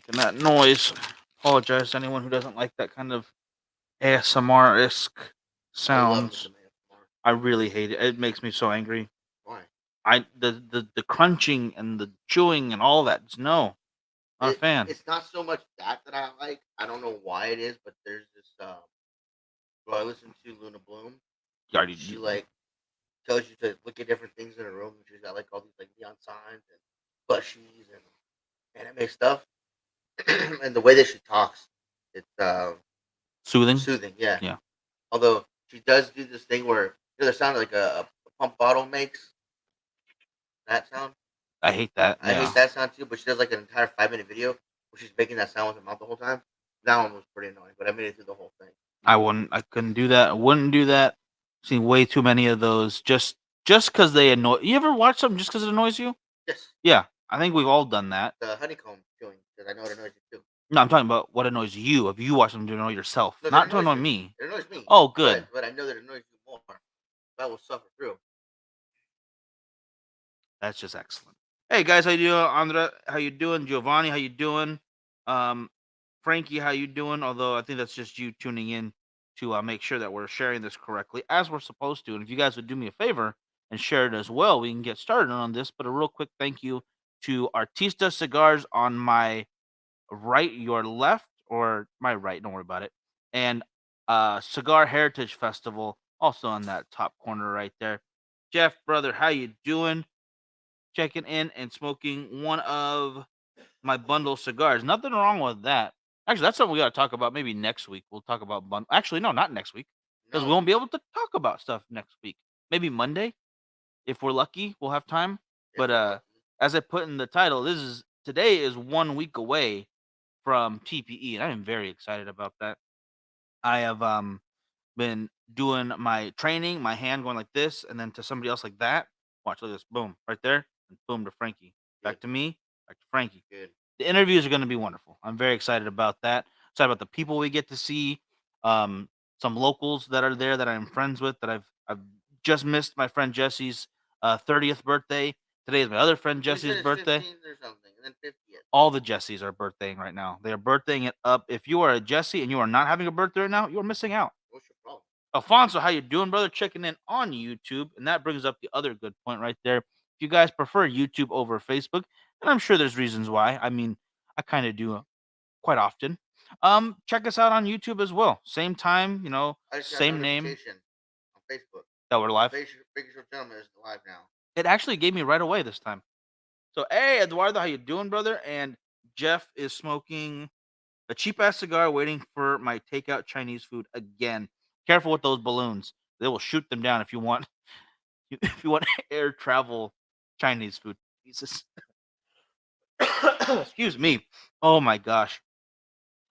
making that noise. Apologize to anyone who doesn't like that kind of ASMR-esque I love me sounds. some ASMR. I really hate it. It makes me so angry. Why? The crunching and the chewing and all that. Just no, not a fan. It's not so much that I like. I don't know why it is, but there's this. Well, I listen to Luna Bloom. You already, She like tells you to look at different things in her room. She's got like all these like neon signs and plushies and anime stuff. And the way that she talks, it's soothing. soothing. Yeah. Yeah, Although she does do this thing where the sound like a pump bottle makes that sound. I hate that. I hate Yeah, that sound too. But she does like an entire 5 minute video where she's making that sound with her mouth the whole time. That one was pretty annoying, but I made it through the whole thing. I wouldn't. I couldn't do that. I wouldn't do that. I've seen way too many of those. Just because they annoy. You ever watch something just because it annoys you? Yes, Yeah, I think we've all done that. the honeycomb chewing because I know it annoys you too. No, I'm talking about what annoys you. If you watch them to annoy yourself, No, that not to annoys annoy me. me. It annoys me. Oh, good. But I know that it annoys you more. That will suffer through. That's just excellent. Hey guys, how you doing? Andra, how you doing? Giovanni, how you doing? Um, Frankie, how you doing? Although I think that's just you tuning in to make sure that we're sharing this correctly as we're supposed to. And if you guys would do me a favor and share it as well, we can get started on this. But a real quick thank you to Artista Cigars on my right, your left, or my right. Don't worry about it. And Cigar Heritage Festival, also on that top corner right there. Jeff, brother, how you doing? Checking in and smoking one of my bundle cigars. Nothing wrong with that. Actually, that's something we got to talk about maybe next week. We'll talk about bundle. Actually, no, not next week because we No, won't be able to talk about stuff next week. Maybe Monday if we're lucky. We'll have time. if But we're lucky. as I put in the title, today is 1 week away from TPE, and I'm very excited about that. I have been doing my training, my hand going like this, and then to somebody else like that. Watch, look at this, boom, right there, and boom to Frankie. Good, Back to me, back to Frankie. good. The interviews are going to be wonderful. I'm very excited about that. Excited about the people we get to see. Um, some locals that are there that I'm friends with that I've just missed my friend Jesse's 30th birthday. Today is my other friend Well, you Jesse's said it's birthday. 15th or something, and then 50th. All the Jessies are birthdaying right now. They are birthdaying it up. If you are a Jesse and you are not having a birthday right now, you are missing out. What's your problem? Alfonso, how you doing, brother? Checking in on YouTube, and that brings up the other good point right there. If you guys prefer YouTube over Facebook, and I'm sure there's reasons why. I mean, I kind of do quite often. Check us out on YouTube as well. Same time, I just got a same name notification on Facebook. that we're live. Big Show Gentleman is live now. It actually gave me right away this time. So, hey, Eduardo, how you doing, brother? And Jeff is smoking a cheap ass cigar, waiting for my takeout Chinese food again. Careful with those balloons; they will shoot them down if you want. If you want air travel Chinese food. Jesus, excuse me. Oh my gosh.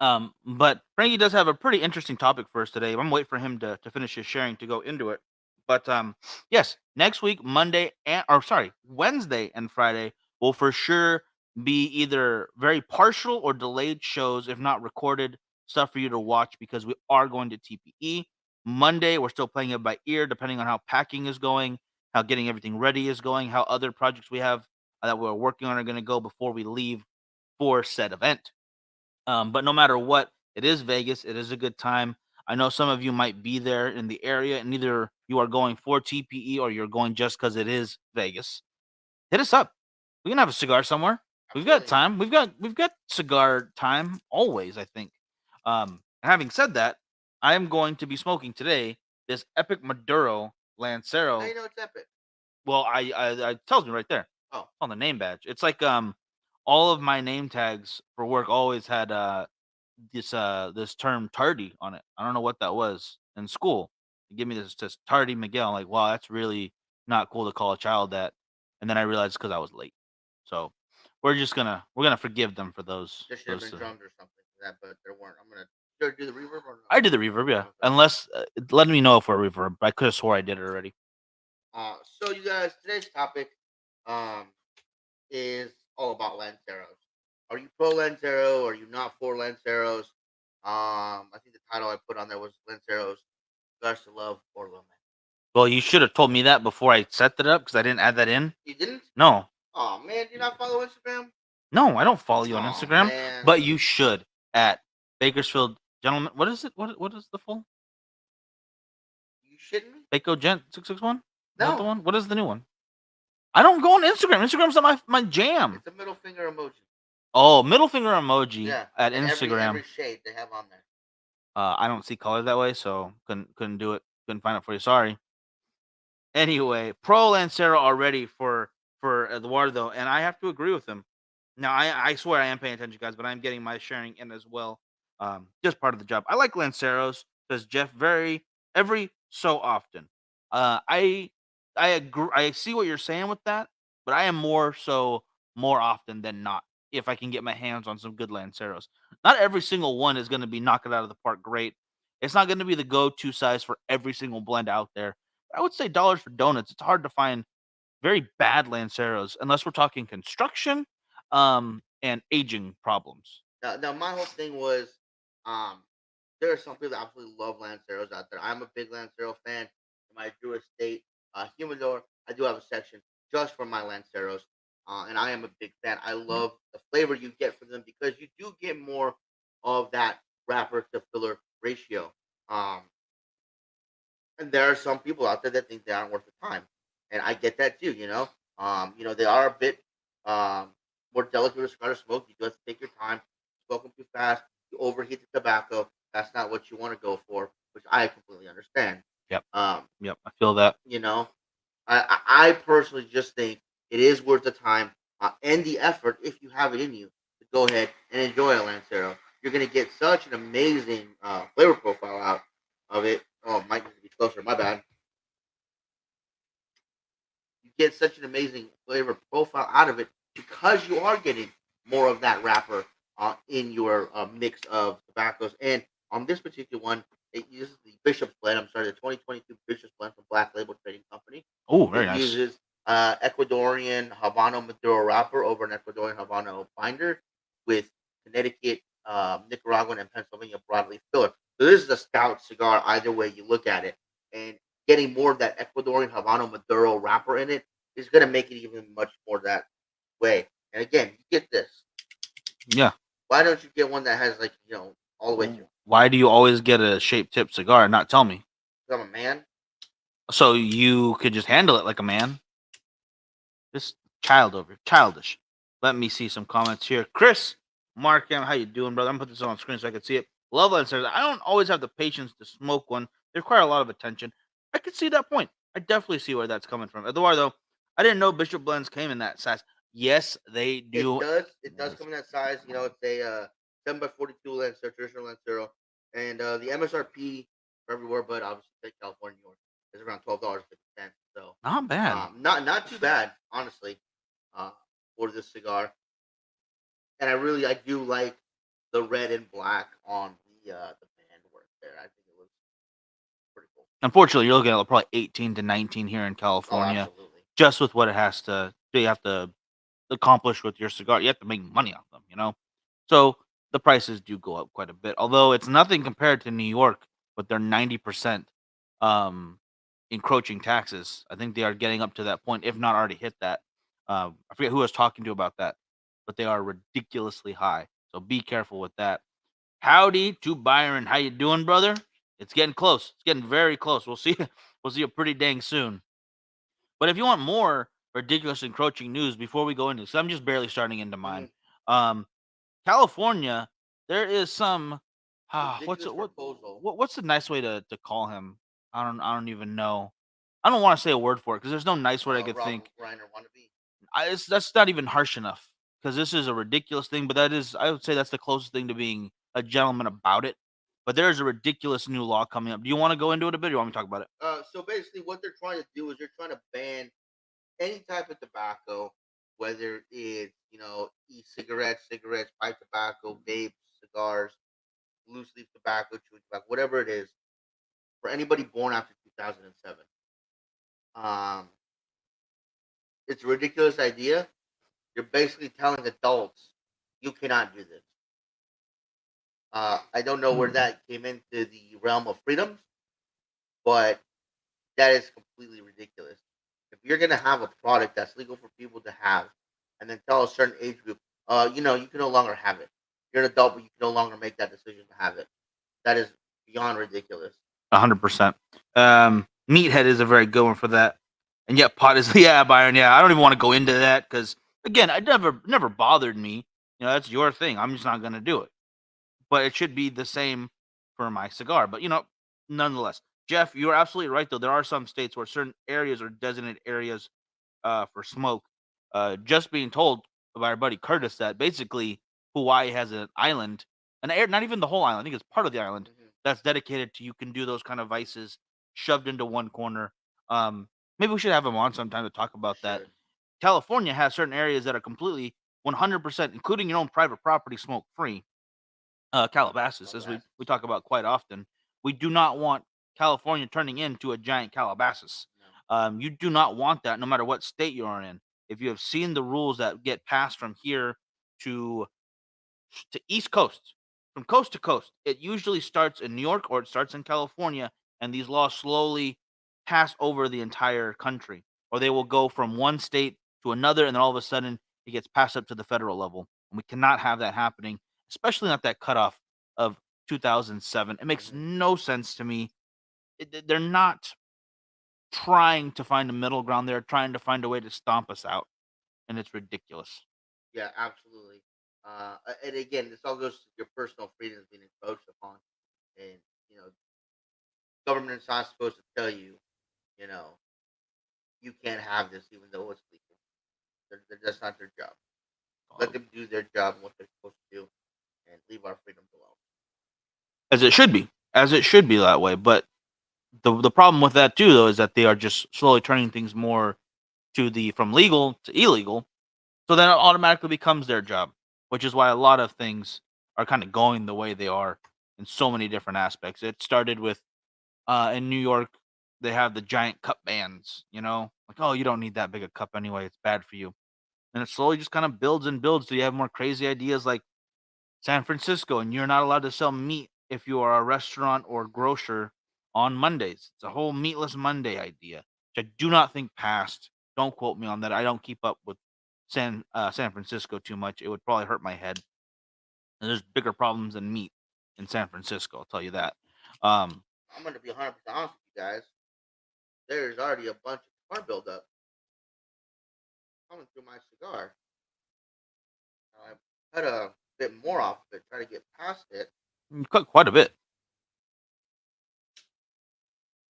But Frankie does have a pretty interesting topic for us today. I'm waiting for him to finish his sharing to go into it. But yes, next week, Wednesday and Friday will for sure be either very partial or delayed shows, if not recorded stuff for you to watch because we are going to TPE. Monday, we're still playing it by ear, depending on how packing is going, how getting everything ready is going, how other projects we have that we're working on are going to go before we leave for said event. But no matter what, it is Vegas. It is a good time. I know some of you might be there in the area, and either you are going for TPE or you're going just because it is Vegas. Hit us up. We can have a cigar somewhere. We've got Absolutely. time. We've got cigar time always. I think. Having said that, I am going to be smoking today this Epic Maduro How Lancero. you know it's epic? Well, I it tells me right there Oh, on the name badge. It's like all of my name tags for work always had this term tardy on it. I don't know what that was in school. They give me this tardy Miguel. I'm like, wow, that's really not cool to call a child that. And then I realized because I was late. So we're gonna forgive them for those there should have those. been drums or something for that, but there weren't. I'm gonna. Should I do the reverb or no? I did the reverb, yeah. Okay. Unless let me know for a reverb. I could have swore I did it already. So you guys, today's topic, um, is all about Lanceros. Are you pro Lancero? Are you not for Lanceros? I think the title I put on there was Lanceros, Cigars to Love or Lament. Well, you should have told me that before I set that up because I didn't add that in. You didn't? No, Oh man, do you not follow Instagram? No, I don't follow you on Oh Instagram, man, but you should at Bakersfield Gentleman. What is it? What is the full? you shitting me? Baco Gent 661? Is that the No, one? What is the new one? I don't go on Instagram. Instagram's not my jam. it's a middle finger emoji. Oh, middle finger emoji Yeah, at and every Instagram. shade they have on there. I don't see color that way, so couldn't do it. Couldn't find it for you. Sorry. Anyway, pro Lancero already for Eduardo, and I have to agree with him. Now, I swear I am paying attention, guys, but I'm getting my sharing in as well. Just part of the job. I like Lanceros, says Jeff, very every so often. I agree. I see what you're saying with that, but I am more so more often than not if I can get my hands on some good Lanceros. Not every single one is going to be knocking it out of the park great. It's not going to be the go-to size for every single blend out there. I would say dollars for donuts. It's hard to find very bad Lanceros unless we're talking construction, and aging problems. Now my whole thing was, um, there are some people that absolutely love Lanceros out there. I'm a big Lancero fan. In my Drew Estate humidor, I do have a section just for my Lanceros, and I am a big fan. I love the flavor you get from them because you do get more of that wrapper to filler ratio. Um, and there are some people out there that think they aren't worth the time, and I get that too. They are a bit um, more delicate with cigar to smoke. You do have to take your time. Smoke them too fast, you overheat the tobacco. That's not what you want to go for, which I completely understand. Yep, Um, yep, I feel that. you know, I personally just think it is worth the time and the effort if you have it in you to go ahead and enjoy a Lancero. You're going to get such an amazing flavor profile out of it. Oh, Mike needs to be closer. My bad. You get such an amazing flavor profile out of it because you are getting more of that wrapper in your mix of tobaccos. And on this particular one, it uses the Bishop's blend. I'm sorry, the 2022 Bishop's blend from Black Label Trading Company. Oh, It very nice. uses Ecuadorian Habano Maduro wrapper over an Ecuadorian Habano binder with Connecticut, Nicaraguan, and Pennsylvania broadleaf filler. So this is a stout cigar either way you look at it. And getting more of that Ecuadorian Habano Maduro wrapper in it is going to make it even much more that way. And again, you get this. Yeah. Why don't you get one that has all the way through? Why do you always get a shaped tip cigar and not tell me? 'Cause I'm a man. So you could just handle it like a man. Just childish. Let me see some comments here. Chris Markham, how you doing, brother? I'm gonna put this on screen so I can see it. Loveland says, I don't always have the patience to smoke one. They require a lot of attention. I could see that point. I definitely see where that's coming from. Eduardo, I didn't know Bishop blends came in that size. Yes, they It do. does. It does Yes. come in that size. It's a 7x42 Lancero, traditional Lancero, and the MSRP for everywhere, but obviously take California, New York, is around $12.50. So, Not bad. not too bad, honestly, uh, for this cigar. And I do like the red and black on the band work there. I think it looks pretty cool. Unfortunately, you're looking at probably 18 to 19 here in Oh, California, absolutely. just with what it has to. You have to accomplish with your cigar. You have to make money off them. So the prices do go up quite a bit, although it's nothing compared to New York with their 90% um, encroaching taxes. I think they are getting up to that point, if not already hit that. I forget who I was talking to about that, but they are ridiculously high. So be careful with that. Howdy to Byron. How you doing, brother? It's getting close. It's getting very close. We'll see. We'll see you pretty dang soon. But if you want more ridiculous encroaching news before we go into this, I'm just barely starting into Hmm. mine. Um, California, there is some Ridiculous proposal. what's the nice way to call him? I don't even know. I don't want to say a word for it because there's no nice word I could Rob think. Reiner wannabe. That's not even harsh enough because this is a ridiculous thing. But that is, I would say, that's the closest thing to being a gentleman about it. But there is a ridiculous new law coming up. Do you want to go into it a bit? Or you want me to talk about it? So basically, what they're trying to do is they're trying to ban any type of tobacco, whether it's e-cigarettes, cigarettes, pipe tobacco, vapes, cigars, loose leaf tobacco, chewing tobacco, whatever it is, for anybody born after 2007. Um, it's a ridiculous idea. You're basically telling adults you cannot do this. I don't know where Hmm. that came into the realm of freedoms, but that is completely ridiculous. If you're gonna have a product that's legal for people to have, and then tell a certain age group you can no longer have it. You're an adult, but you can no longer make that decision to have it. That is beyond ridiculous. 100%. Meathead is a very good one for that. And yet pot is yeah, Byron. Yeah, I don't even want to go into that because again, it never bothered me. That's your thing. I'm just not gonna do it. But it should be the same for my cigar. But nonetheless, Jeff, you're absolutely right. Though there are some states where certain areas are designated areas for smoke. Just being told by our buddy Curtis that basically Hawaii has an island, not even the whole island. I think it's part of the island Hmm. that's dedicated to you can do those kind of vices shoved into one corner. Um, Maybe we should have him on sometime to talk We about that. should. California has certain areas that are completely 100%, including your own private property, smoke free. Calabasas, as we Calabasas. talk about quite often. We do not want California turning into a giant Calabasas. No. You do not want that, no matter what state you are in. If you have seen the rules that get passed from here to East Coast, from coast to coast, it usually starts in New York or it starts in California, and these laws slowly pass over the entire country, or they will go from one state to another, and then all of a sudden it gets passed up to the federal level. And we cannot have that happening, especially not that cutoff of 2007. It makes Hmm. no sense to me. They're not trying to find a middle ground. They're trying to find a way to stomp us out, and it's ridiculous. Yeah, absolutely. And again, this all goes to your personal freedoms being encroached upon, and you know, government's not supposed to tell you, you know, you can't have this even though it's legal. That's not their job. Let them do their job and what they're supposed to do, and leave our freedoms alone. As it should be, as it should be that way. But the problem with that too, though, is that they are just slowly turning things more to the from legal to illegal. So then it automatically becomes their job, which is why a lot of things are kind of going the way they are in so many different aspects. It started with in New York, they have the giant cup bans, like, oh, you don't need that big a cup anyway, it's bad for you. And it slowly just kind of builds and builds. So you have more crazy ideas like San Francisco, and you're not allowed to sell meat if you are a restaurant or grocer on Mondays. It's a whole meatless Monday idea, which I do not think passed. Don't quote me on that. I don't keep up with San Francisco too much. It would probably hurt my head. And there's bigger problems than meat in San Francisco. I'll tell you that. Um, I'm going to be 100% honest with you guys. There's already a bunch of car buildup coming through my cigar. I cut a bit more off of it, try to get past it. you cut quite a bit.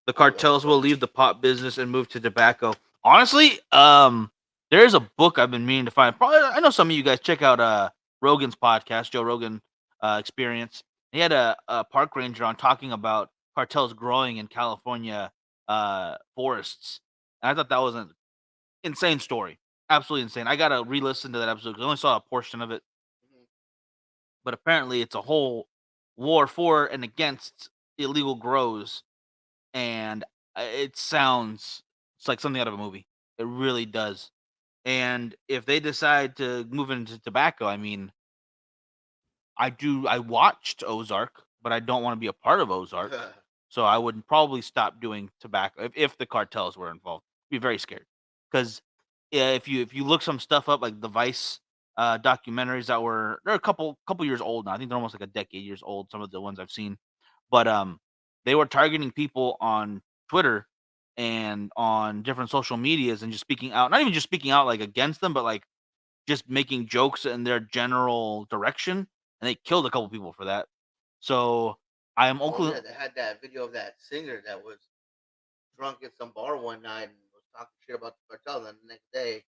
The Oh yeah, cartels will so leave the pot business and move to tobacco. Honestly, there is a book I've been meaning to find. Probably, I know some of you guys check out Rogan's podcast, Joe Rogan Experience. He had a park ranger on talking about cartels growing in California forests. And I thought that was an insane story. Absolutely insane. I gotta re-listen to that episode because I only saw a portion of it. mhm, But apparently, it's a whole war for and against illegal grows, and it sounds it's like something out of a movie. It really does. And if they decide to move into tobacco, I mean, I watched Ozark, but I don't want to be a part of Ozark. So I would probably stop doing tobacco if the cartels were involved. Be very scared. Cuz if you look some stuff up like the Vice documentaries that they're a couple years old now. I think they're almost like a decade years old, some of the ones I've seen. But they were targeting people on Twitter and on different social medias and just speaking out, not even just speaking out like against them, but like just making jokes in their general direction, and they killed a couple people for that. So I am oh Oakland. yeah, they had that video of that singer that was drunk at some bar one night and was talking shit about the cartel. And then the next day,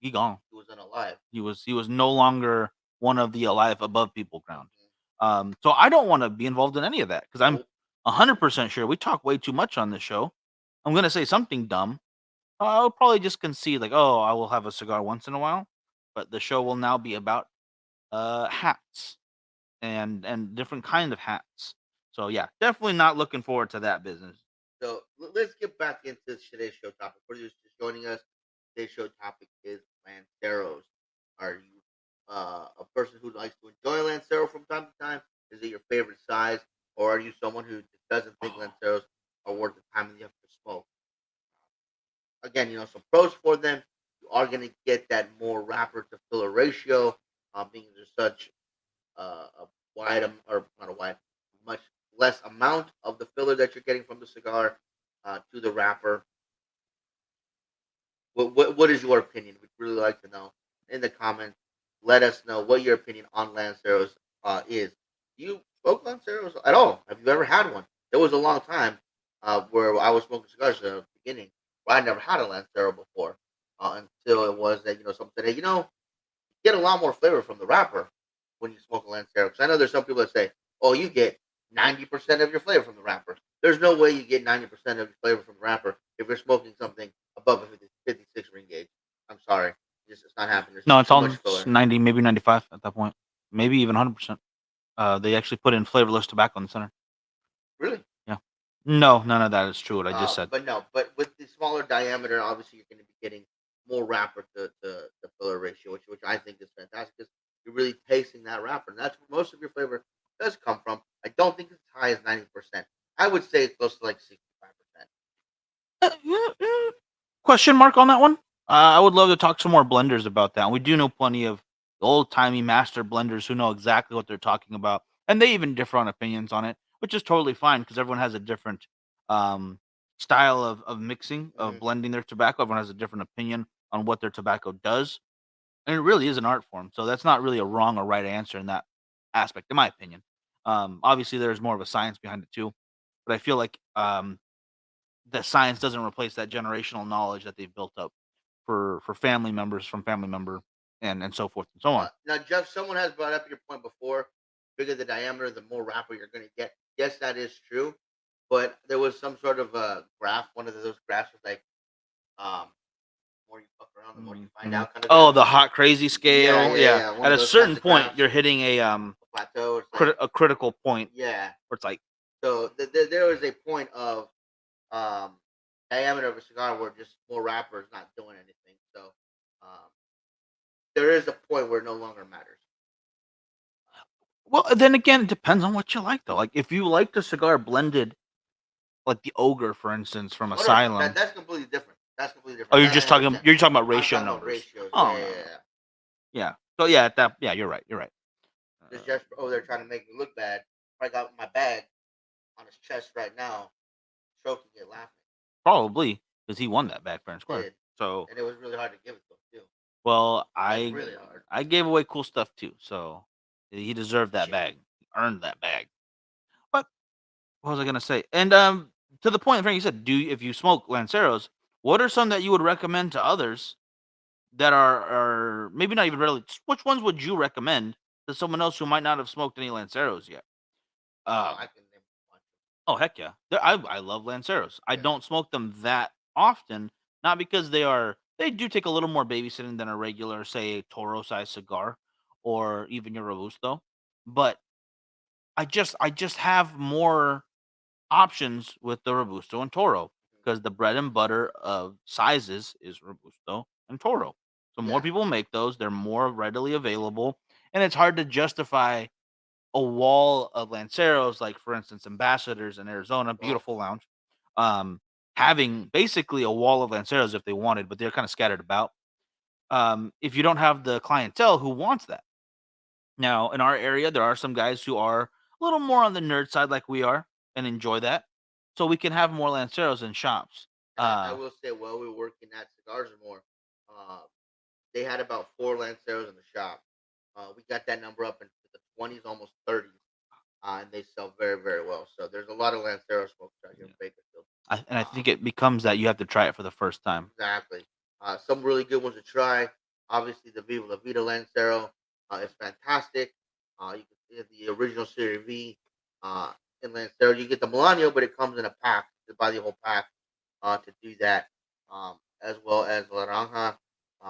He gone. he was unalive. He was no longer one of the alive above people ground. Mhm. So I don't want to be involved in any of that because I'm Nope. 100% sure we talk way too much on this show. I'm gonna say something dumb. I'll probably just concede like, oh, I will have a cigar once in a while, but the show will now be about hats and different kind of hats. So yeah, definitely not looking forward to that business. So let's get back into today's show topic. For you just joining us, today's show topic is Lanceros. Are you a person who likes to enjoy Lancero from time to time? Is it your favorite size, or are you someone who just doesn't think Lanceros are worth the time that you have to smoke? Again, some pros for them. You are going to get that more wrapper to filler ratio. a or not a wide, much less amount of the filler that you're getting from the cigar to the wrapper. What is your opinion? We'd really like to know in the comments. Let us know what your opinion on Lanceros is. Do you smoke Lanceros at all? Have you ever had one? There was a long time where I was smoking cigars in the beginning where I never had a Lancero before until it was that someone said, "Hey, get a lot more flavor from the wrapper when you smoke a Lancero." Because I know there's some people that say, "Oh, you get 90% of your flavor from the wrapper." There's no way you get 90% of your flavor from the wrapper if you're smoking something above a 56 ring gauge. I'm sorry, it's not happening. There's No, just it's too all much it's filler. 90, maybe 95 at that point, maybe even 100%. They actually put in flavorless tobacco in the center. Really? Yeah. No, none of that is true. What I just said. But no, but with the smaller diameter, obviously you're going to be getting more wrapper to filler ratio, which I think is fantastic because you're really tasting that wrapper, and that's where most of your flavor does come from. I don't think it's as high as 90%. I would say it's close to like 65%. Question mark on that one? I would love to talk to more blenders about that. We do know plenty of old timey master blenders who know exactly what they're talking about, and they even differ on opinions on it, which is totally fine because everyone has a different um, style of mixing of Hmm. blending their tobacco. Everyone has a different opinion on what their tobacco does, and it really is an art form. So that's not really a wrong or right answer in that aspect, in my opinion. Obviously, there's more of a science behind it too, but I feel like the science doesn't replace that generational knowledge that they've built up for family members from family member and so forth and so on. Now, Jeff, someone has brought up your point before. Bigger the diameter, the more wrapper you're going to get. Yes, that is true. But there was some sort of a graph. One of those graphs was like, um, the more you fuck around, the more you find Mhm. out kind of Oh, graph. the hot crazy Yeah, scale. yeah, Yeah. yeah. One At of a those types certain of point, graphs, you're hitting a plateau. It's like, a critical point yeah. where it's like, So there was a point of um, diameter of a cigar where just more wrapper is not doing anything. So um, there is a point where it no longer matters. well, then again, it depends on what you like though. Like if you like the cigar blended, like the ogre, for instance, from Oh no, Asylum. that's completely different. That's completely Oh, different. That 100%. you're talking about I'm ratio talking about numbers. ratios. Yeah, Oh yeah, no, yeah. no. Yeah. Yeah. So yeah, at that yeah, you're right. You're right. This Uh, Jasper over there trying to make me look bad. I got my bag on his chest right now, stroking it, laughing. Probably because he won that back fair and He square. did, So and it was really hard to give it to him too. well, Like really hard. I gave away cool stuff too, so he deserved that Shit. bag, earned that bag. But what was I gonna say? And to the point, Frank, you said, if you smoke Lanceros, what are some that you would recommend to others that are maybe not even really? Which ones would you recommend to someone else who might not have smoked any Lanceros yet? I can name one. Oh heck yeah, I love Lanceros. I Yeah, don't smoke them that often, not because they do take a little more babysitting than a regular, say, Toro size cigar, or even your Robusto, but I just have more options with the Robusto and Toro mhm, because the bread and butter of sizes is Robusto and Toro. So more yeah, people make those; they're more readily available, and it's hard to justify a wall of Lanceros, like for instance, Ambassadors in Arizona, well, beautiful lounge, having basically a wall of Lanceros if they wanted, but they're kind of scattered about. If you don't have the clientele who wants that. Now, in our area, there are some guys who are a little more on the nerd side, like we are, and enjoy that. So we can have more Lanceros in shops. and I will say, while we were working at Cigars or More, uh, they had about four Lanceros in the shop. We got that number up into the 20s, almost 30s, and they sell very, very well. So there's a lot of Lancero smokers out here in Yeah. Bakersfield. And I Uh, think it becomes that you have to try it for the first time. exactly. Some really good ones to try. Obviously, the Viva La Vida Lancero is fantastic. You can get the original Series V in Lancero. You get the Milano, but it comes in a pack. You buy the whole pack to do that, as well as Laranja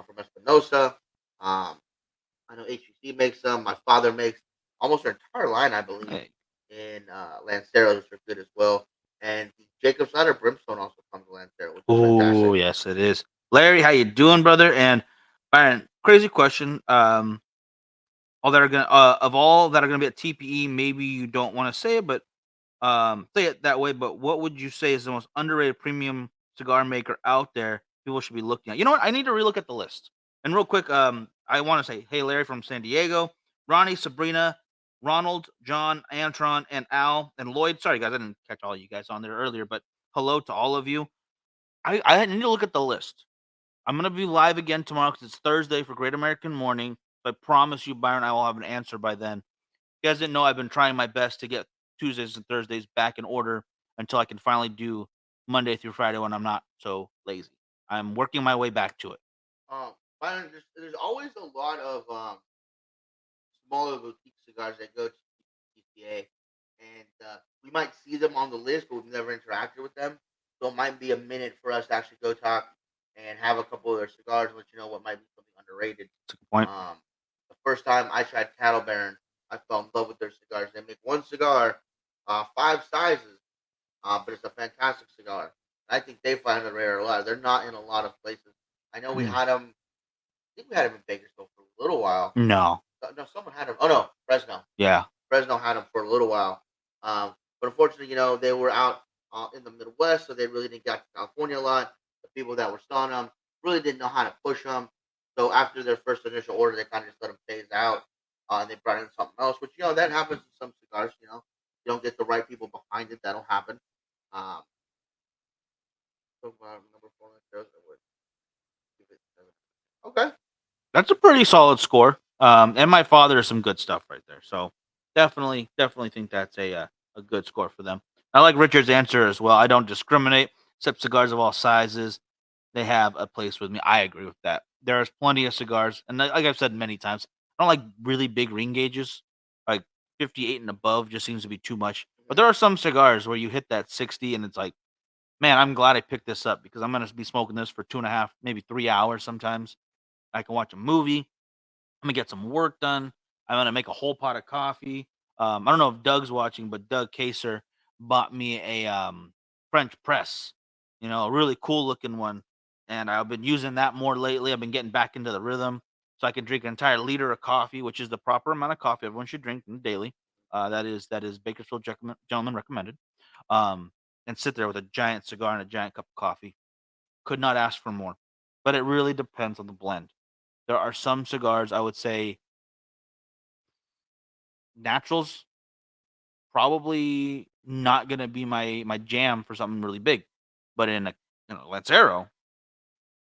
from Espinosa. Um, I know HUC makes some. My father makes almost their entire line, I believe, Hey. in Lanceros, which are good as well. And the Jacob Slider Brimstone also comes with Lancero, which is Oh fantastic. yes, it is. Larry, how you doing, brother? And Byron, crazy question. All that are gonna be at TPE, maybe you don't want to say it, but say it that way. But what would you say is the most underrated premium cigar maker out there? People should be looking at. You know what? I need to relook at the list. And real quick, I want to say, hey, Larry from San Diego, Ronnie, Sabrina, Ronald, John, Antron, and Al, and Lloyd. Sorry, guys, I didn't catch all you guys on there earlier, but hello to all of you. I need to look at the list. I'm gonna be live again tomorrow because it's Thursday for Great American Morning. I promise you, Byron, I will have an answer by then. You guys didn't know I've been trying my best to get Tuesdays and Thursdays back in order until I can finally do Monday through Friday when I'm not so lazy. I'm working my way back to it. Um, there's always a lot of smaller boutique cigars that go to TPA, and we might see them on the list, but we've never interacted with them. So it might be a minute for us to actually go talk and have a couple of their cigars and let you know what might be something underrated. That's a good point. The first time I tried Cattle Baron, I fell in love with their cigars. They make one cigar, five sizes, but it's a fantastic cigar. I think they find it rare a lot. They're not in a lot of places. I know we Mm. had them. I think we had them in Bakersfield for a little while. No. No, someone had them. Oh no, Fresno. Yeah. Fresno had them for a little while. But unfortunately, they were out in the Midwest, so they really didn't get to California a lot. The people that were selling them really didn't know how to push them. So after their first initial order, they kind of just let them phase out, and they brought in something else. Which that happens in some cigars. You don't get the right people behind it. That'll happen. Um, so number four, I would give it seven. Okay. That's a pretty solid score. And my father is some good stuff right there. So definitely think that's a good score for them. I like Richard's answer as well. I don't discriminate, except cigars of all sizes. They have a place with me. I agree with that. There's plenty of cigars, and like I've said many times, I don't like really big ring gauges. Like 58 and above just seems to be too much. But Mhm. there are some cigars where you hit that 60, and it's like, man, I'm glad I picked this up because I'm gonna be smoking this for 2.5, maybe 3 hours sometimes. I can watch a movie. I'm gonna get some work done. I'm gonna make a whole pot of coffee. I don't know if Doug's watching, but Doug Kaser bought me a French press. A really cool looking one, and I've been using that more lately. I've been getting back into the rhythm, so I can drink an entire liter of coffee, which is the proper amount of coffee everyone should drink daily. That is Bakersfield gentleman recommended. Um, and sit there with a giant cigar and a giant cup of coffee. Could not ask for more, but it really depends on the blend. There are some cigars I would say naturals probably not gonna be my jam for something really big, but in a Lancero,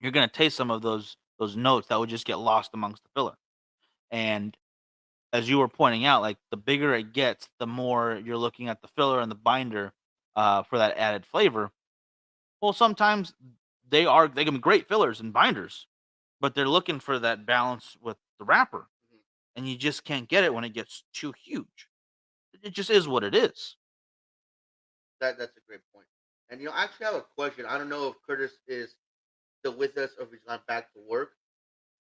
you're gonna taste some of those notes that would just get lost amongst the filler. And as you were pointing out, like the bigger it gets, the more you're looking at the filler and the binder for that added flavor. Well, sometimes they can be great fillers and binders, but they're looking for that balance with the wrapper, Mhm. and you just can't get it when it gets too huge. It just is what it is. That's a great point. And I actually have a question. I don't know if Curtis is still with us or if he's gone back to work,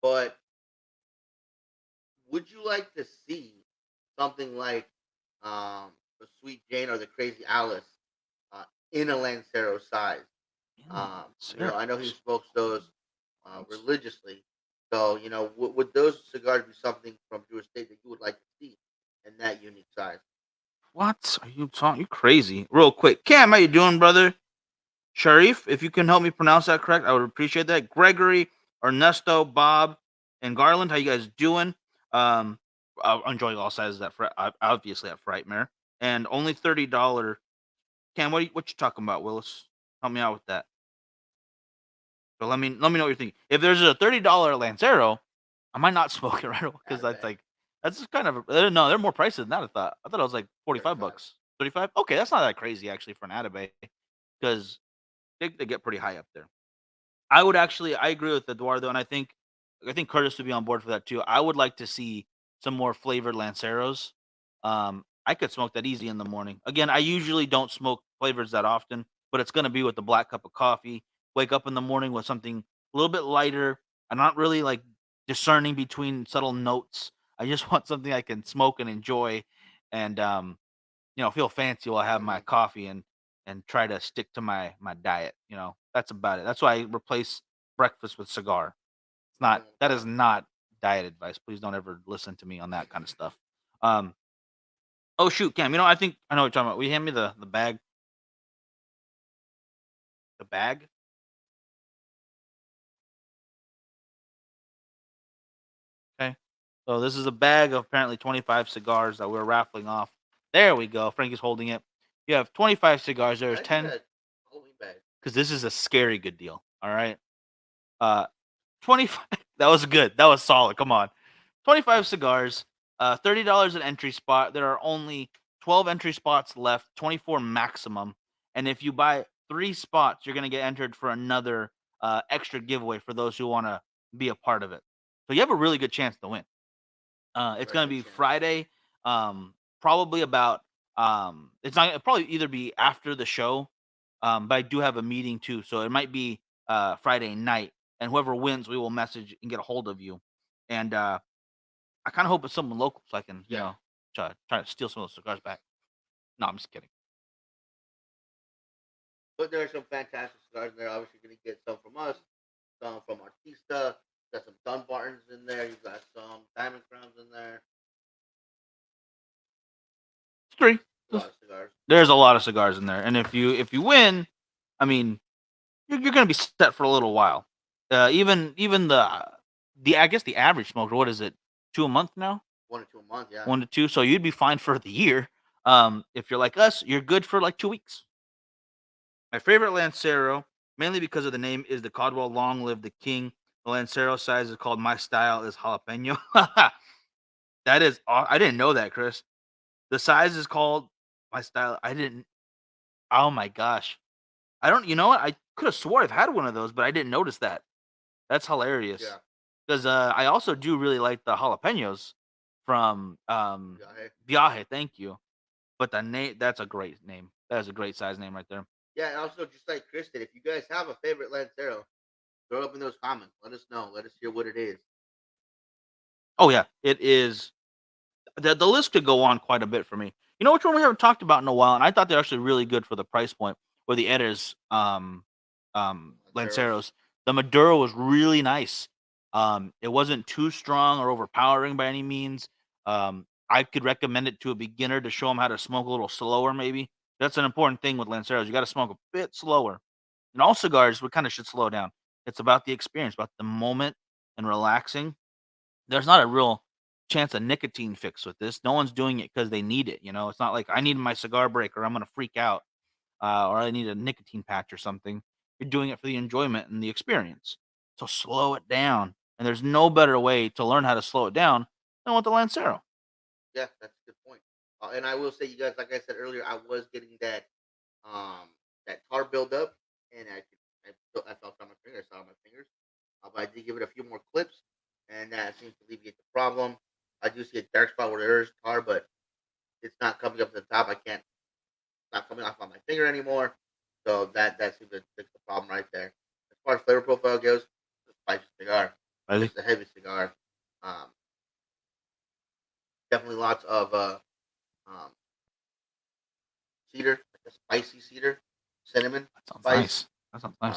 but would you like to see something like the Sweet Jane or the Crazy Alice uh, in a Lancero size? I know he Serious. smokes those What? religiously. So, would those cigars be something from your estate that you would like to see in that unique size? What are you talking? You crazy? Real quick, Cam, how you doing, brother? Sharif, if you can help me pronounce that correct, I would appreciate that. Gregory, Ernesto, Bob, and Garland, how you guys doing? I'm enjoying all sizes at obviously at Frightmare, and only $30. Cam, what you talking about, Willis? Help me out with that. So let me know what you're thinking. If there's a $30 Lancero, I might not smoke it right away because Not a that's bad like that's just kind of no, they're more pricey than that. I thought it was like 45 35. bucks, 35. Okay, that's not that crazy actually for an Atabay because they get pretty high up there. I agree with Eduardo, and I think Curtis would be on board for that too. I would like to see some more flavored Lanceros. I could smoke that easy in the morning. Again, I usually don't smoke flavors that often, but it's gonna be with the black cup of coffee. Wake up in the morning with something a little bit lighter. I'm not really like discerning between subtle notes. I just want something I can smoke and enjoy, and feel fancy while I have my Hmm. coffee and try to stick to my diet. That's about it. That's why I replace breakfast with cigar. That Okay. is not diet advice. Please don't ever listen to me on that kind of stuff. Um, oh shoot, Cam, I think I know what you're talking about. Will you hand me the bag? The bag? Okay. So this is a bag of apparently 25 cigars that we're raffling off. There we go. Frankie's holding it. You have 25 cigars. There's I need 10 a Halloween bag. because this is a scary good deal. All right. 25. That was good. That was solid. Come on. 25 cigars, $30 an entry spot. There are only 12 entry spots left, 24 maximum. And if you buy 3 spots, you're going to get entered for another extra giveaway for those who want to be a part of it. So you have a really good chance to win. It's Very gonna good be chance. Friday, probably about it's not it'll probably either be after the show, but I do have a meeting too, so it might be Friday night, and whoever wins, we will message and get a hold of you. And I kind of hope it's someone local, so I can Yeah. try to steal some of those cigars back. No, I'm just kidding. But there are some fantastic cigars in there. Obviously, you're gonna get some from us, some from Artista. Got some Dunbartons in there. You got some Diamond Crowns in there. It's three. A lot of cigars. There's a lot of cigars in there, and if you win, I mean, you're gonna be set for a little while. Even the I guess the average smoker, what is it, 2 a month now? 1 or 2 a month. Yeah. 1 to 2, so you'd be fine for the year. If you're like us, you're good for, like, 2 weeks. My favorite Lancero, mainly because of the name, is the Caldwell Long Live the King. The Lancero size is called My Style is Jalapeno. That is aw I didn't know that, Chris. The size is called My Style I didn't oh my gosh. I don't you know what? I coulda swore I've had one of those, but I didn't notice that. That's hilarious. Yeah. 'Cause, I also do really like the jalapenos from, Yeah. Hey. Viaje, thank you. But the name that's a great name. That is a great size name right there. Yeah. And also, just like Chris did, if you guys have a favorite Lancero, throw it up in those comments. Let us know. Let us hear what it is. Oh, yeah. It is the list could go on quite a bit for me. You know which one we haven't talked about in a while, and I thought they're actually really good for the price point, were the Edders, Lanceros. Lanceros. The Maduro was really nice. It wasn't too strong or overpowering by any means. I could recommend it to a beginner to show them how to smoke a little slower maybe. That's an important thing with Lanceros, you gotta smoke a bit slower. And all cigars, we kinda should slow down. It's about the experience, about the moment and relaxing. There's not a real chance of nicotine fix with this. No one's doing it because they need it, you know? It's not like, "I need my cigar break or I'm gonna freak out, or I need a nicotine patch or something." You're doing it for the enjoyment and the experience. So slow it down, and there's no better way to learn how to slow it down than with the Lancero. Yeah, that's a good point. And I will say, you guys, like I said earlier, I was getting um that tar buildup, and I felt on my fingers, I saw my fingers. But I did give it a few more clips, and that seems to alleviate the problem. I do see a dark spot where there is tar, but it's not coming up to the top. I can't. It's not coming off on my finger anymore. So that seems to fix the problem right there. As far as flavor profile goes, it's a spicy cigar. Really? It's a heavy cigar. Um, Definitely lots of um, cedar, like a spicy cedar, cinnamon That sounds spice. nice. That sounds nice.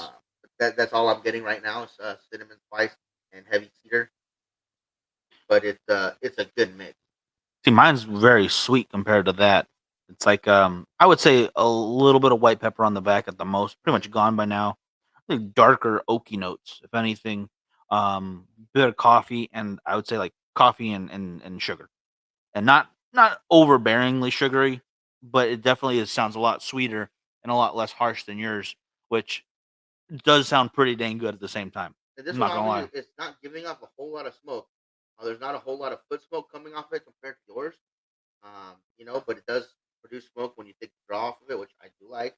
Uh, that's all I'm getting right now is cinnamon spice and heavy cedar. But it's a good mix. See, mine's very sweet compared to that. It's like, I would say a little bit of white pepper on the back at the most, pretty Mhm. much gone by now. I think darker oaky notes, if anything. Bit of coffee, and I would say like coffee and sugar, and not overbearingly sugary, but it definitely sounds a lot sweeter and a lot less harsh than yours, which does sound pretty dang good at the same time. And this I'm one, not I gonna mean, lie. it's not giving off a whole lot of smoke. There's not a whole lot of foot smoke coming off it compared to yours. But it does produce smoke when you take the draw off of it, which I do like.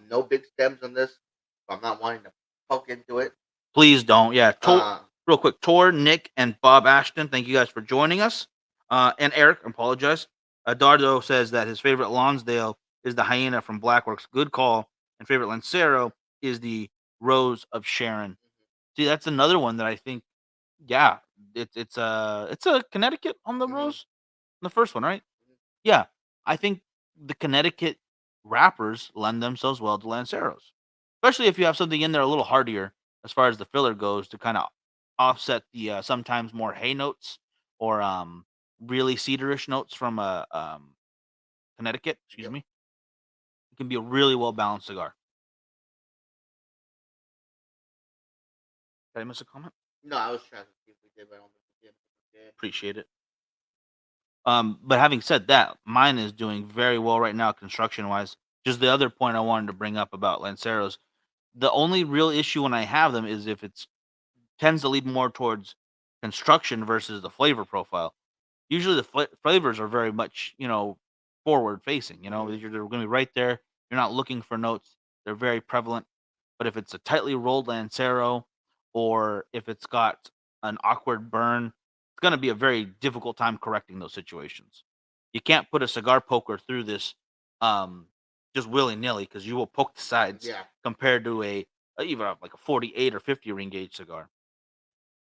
No big stems on this, so I'm not wanting to poke into it. Please don't. Yeah. Uh, Real quick, Tor, Nick, and Bob Ashton, thank you guys for joining us. And Eric, I apologize. Dardo says that his favorite Lonsdale is the Hyena from Blackworks. Good call. And favorite Lancero is the Rose of Sharon. See, that's another one that I think, yeah, it's a Connecticut on the hmm Rose, the first one, right? Yeah, I think the Connecticut wrappers lend themselves well to Lanceros, especially if you have something in there a little heartier as far as the filler goes to kind of offset the sometimes more hay notes or really cedarish notes from Connecticut. Excuse Yep. me. It can be a really well balanced cigar. Did I miss a comment? No, I was trying to see if we did, but I don't think we did. Yeah. Appreciate it. But having said that, mine is doing very well right now construction wise. Just the other point I wanted to bring up about Lanceros, the only real issue when I have them is if it's tends to lead more towards construction versus the flavor profile. Usually the flavors are very much, forward facing, Hmm. they're going to be right there. You're not looking for notes. They're very prevalent. But if it's a tightly rolled Lancero or if it's got an awkward burn, it's going to be a very difficult time correcting those situations. You can't put a cigar poker through this um, just willy nilly because you will poke the sides Yeah. compared to even like a 48 or 50 ring gauge cigar.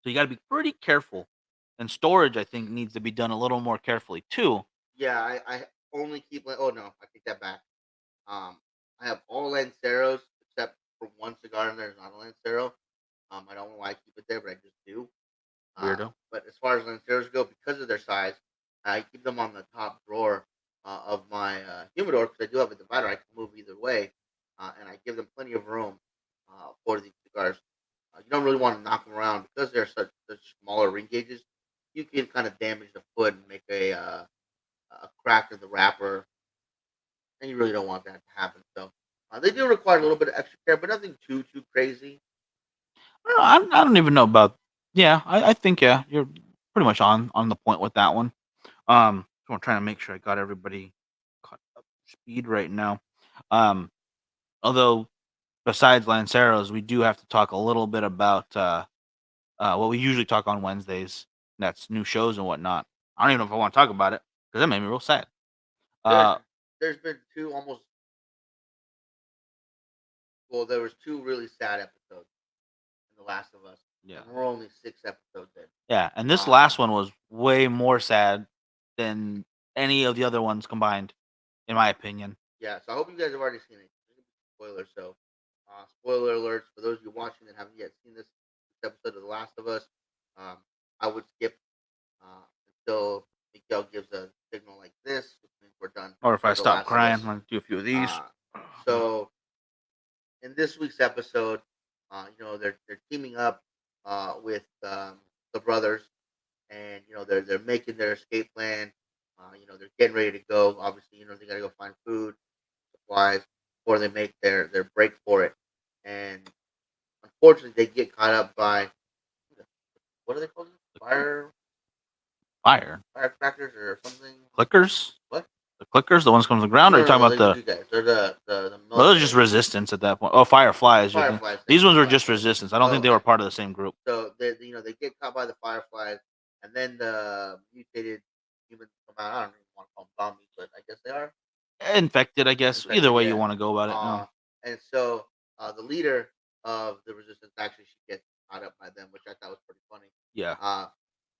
So you got to be pretty careful. And storage, I think, needs to be done a little more carefully too. Yeah. I only keep like. Oh no, I take that back. Um, I have all Lanceros except for one cigar, and there's not a Lancero. I don't know why I keep it there, but I just do. Weirdo. But as far as Lanceros go, because of their size, I keep them on the top drawer of my humidor because I do have a divider. I can move either way, and I give them plenty of room for these cigars. You don't really want to knock them around because they're such smaller ring gauges. You can kind of damage the foot and make a crack in the wrapper, and you really don't want that to happen. So they do require a little bit of extra care, but nothing too crazy. I don't even know about. Yeah, I think yeah, you're pretty much on the point with that one. So I'm trying to make sure I got everybody caught up to speed right now. Um, although besides Lanceros, we do have to talk a little bit about what we usually talk on Wednesdays. That's new shows and whatnot. I don't even know if I want to talk about it because that made me real sad. There's Uh, there's been two almost well, there was two really sad episodes in The Last of Us, yeah, and we're only 6 episodes in. yeah, and this last Um, one was way more sad than any of the other ones combined, in my opinion. yeah, so I hope you guys have already seen it. Spoilers, so spoiler alerts for those of you watching that haven't yet seen this episode of The Last of Us. Um, I would skip until Miguel gives a signal like this, which means we're done Or if I with The stop Last of crying, I'm Us. gonna do a few of these. Uh, so in this week's episode, they're teaming up with the brothers, and they're making their escape plan. They're getting ready to go. Obviously, they gotta go find food, supplies, before they make their break for it. And unfortunately, they get caught up by what are they called? Fire Firecrackers or something? clickers, What? the clickers, the ones that come from the ground. Or are you talking No. about These the? two guys. They're the Well, those are just military. resistance at that point. Oh, fireflies. You're thinking Fireflies. Thank these you. ones were just Fireflies. resistance. I don't Oh, think they okay. were part of the same group. So they get caught by the fireflies, and then the mutated humans come out. I don't even want to call them zombies, but I guess they are Infected, I guess. Either infected. way you Yeah. want to go about it. Uh, and so the leader of the resistance actually she gets caught up by them, which I thought was pretty funny. Yeah. Uh,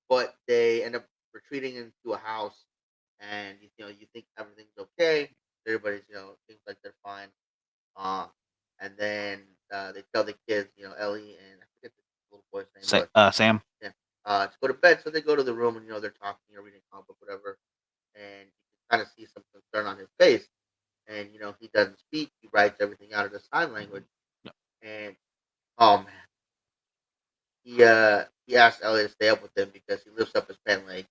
but they end up retreating into a house, and you think everything's okay. Everybody's seems like they're fine. Uh, and then they tell the kids, Ellie and I forget the little boy's name, but Sam. yeah, to go to bed. So they go to the room and they're talking or reading a comic book, whatever, and you can kind of see some concern on his face. And he doesn't speak; he writes everything out in the sign language. Yeah. And oh man, he asked Ellie to stay up with him because he lifts up his pen leg,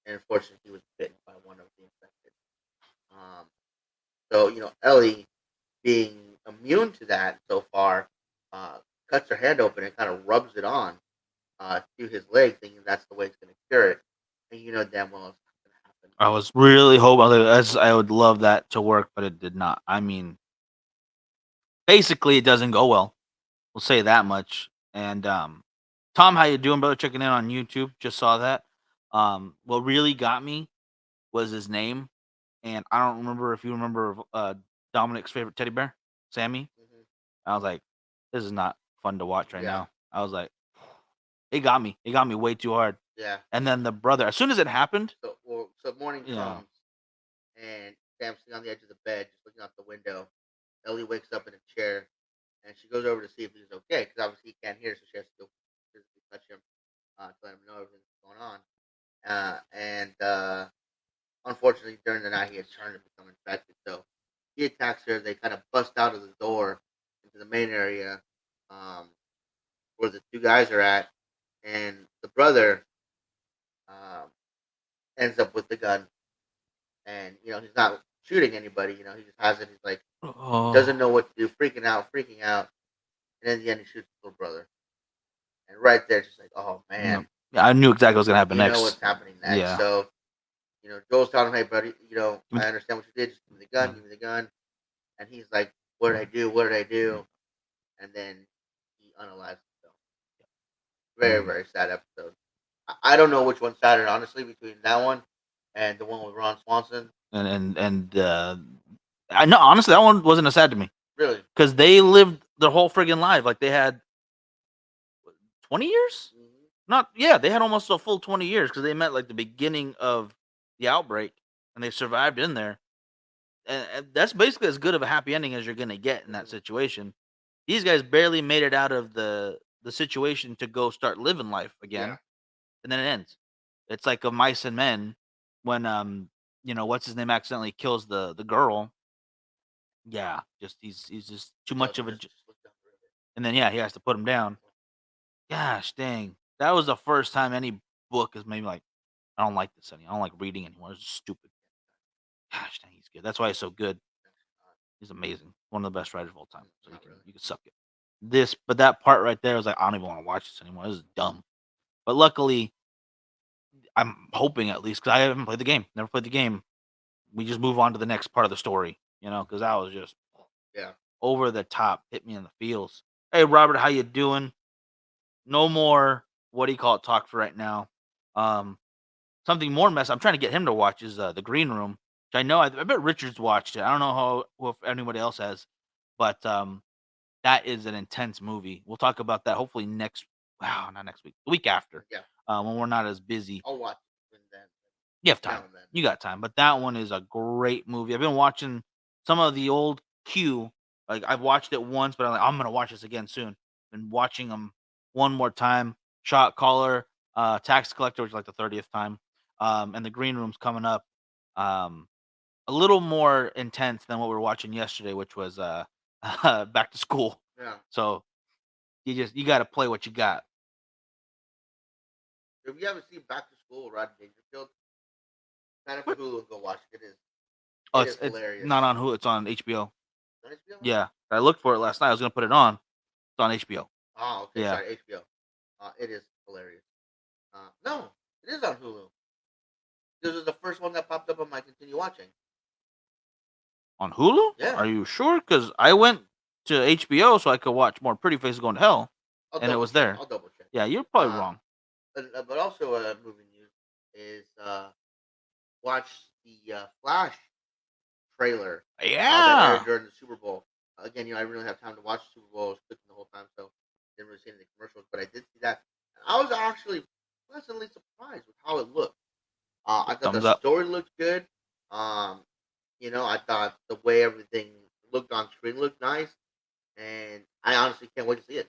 and unfortunately, he was bitten by one of the infected. Um, so Ellie, being immune to that so far, uh, cuts her hand open and kind of rubs it on to his leg, thinking that's the way it's going to cure it. And damn well it's not going to happen. I was really hoping as I would love that to work, but it did not. I mean, basically, it doesn't go well. We'll say that much. And Tom, how you doing, brother? Checking in on YouTube. Just saw that. What really got me was his name, and I don't remember if you remember Dominic's favorite teddy bear, Sammy. Hmm. I was like, this is not fun to watch right Yeah, now. I was like, it got me. It got me way too hard. yeah. And then the brother, as soon as it happened, So morning yeah, comes, and Sam's sitting on the edge of the bed, just looking out the window. Ellie wakes up in a chair, and she goes over to see if he's okay, because obviously he can't hear, so she has to go physically touch him to let him know everything's going on. And unfortunately, during the night, he had turned to become infected. So he attacks her. They kind of bust out of the door into the main area um, where the two guys are at, and the brother um, ends up with the gun, and he's not shooting anybody. He just has it. He's like doesn't Oh, know what to do, freaking out, and in the end, he shoots his little brother. And right there, it's just like, oh man, no. Yeah, I knew exactly what was gonna happen you know next. what's happening next. Yeah. So Joel's telling him, hey buddy, Give me I understand what you did. Just give me the gun, the- give me the gun. And he's like, what did I do? What did I do? And then he unalives himself. Very, mm. very sad episode. I don't know which one's sadder, honestly, between that one and the one with Ron Swanson. And I know honestly that one wasn't as sad to me Really. because they lived their whole friggin' life. Like they had 20 years. Hmm. Not yeah, they had almost a full 20 years because they met like the beginning of the outbreak and they survived in there. And that's basically as good of a happy ending as you're gonna get in that Hmm. situation. These guys barely made it out of the situation to go start living life Yeah. again, and then it ends. It's like a Mice and Men when what's his name accidentally kills the girl. Yeah, just he's just too Tells much him of a just look down the river. and then yeah, he has to put him down. Gosh dang. That was the first time any book has made me like, I don't like this anymore. I don't like reading anymore. It's stupid. Gosh dang, he's good. That's why he's so good. He's amazing. One of the best writers of all time. So you Not can really. you can suck it. But that part right there was like, I don't even want to watch this anymore. This is dumb. But luckily, I'm hoping at least because I haven't played the game. Never played the game. We just move on to the next part of the story. Because that was just Yeah. over the top. Hit me in the feels. Hey Robert, how you doing? No more. What do you call it? Talk for right now. Um, Something more mess. I'm trying to get him to watch is the Green Room, which I know. I bet Richard's watched it. I don't know if anybody else has, but that is an intense movie. We'll talk about that hopefully next. Wow, not next week. The week after, Yeah. when we're not as busy. I'll watch it when then. You have Now time. and then. You got time. But that one is a great movie. I've been watching some of the old Q. Like I've watched it once, but I'm gonna watch this again soon. Been watching them one more time. Shot Caller, Tax Collector, which is like the 30th time. And the Green Room's coming up. Um, a little more intense than what we were watching yesterday, which was Back to School. Yeah. So you got to play what you got. If you haven't seen Back to School, Rod Dangerfield, sign up for What? Hulu and go watch it. Oh, It is it's hilarious. not on who? It's on HBO. On HBO now? Yeah, I looked for it last night. I was gonna put it on. It's on HBO. Oh, okay. Yeah, Sorry, HBO. It is hilarious. No, it is on Hulu. This was the first one that popped up on my continue watching. on Hulu. Yeah, Are you sure? Because I went to HBO so I could watch more Pretty Faces Going to Hell, I'll and it double was check. there. I'll double check. Yeah, you're probably Uh, wrong. but also movie news is watch the Flash trailer that aired Yeah, during the Super Bowl. Again, I really have time to watch the Super Bowl. I was cooking the whole time, so didn't really see any of the commercials. But I did see that, and I was actually pleasantly surprised with how it looked. I thought the thumbs up. story looked good. Um, I thought the way everything looked on screen looked nice, and I honestly can't wait to see it.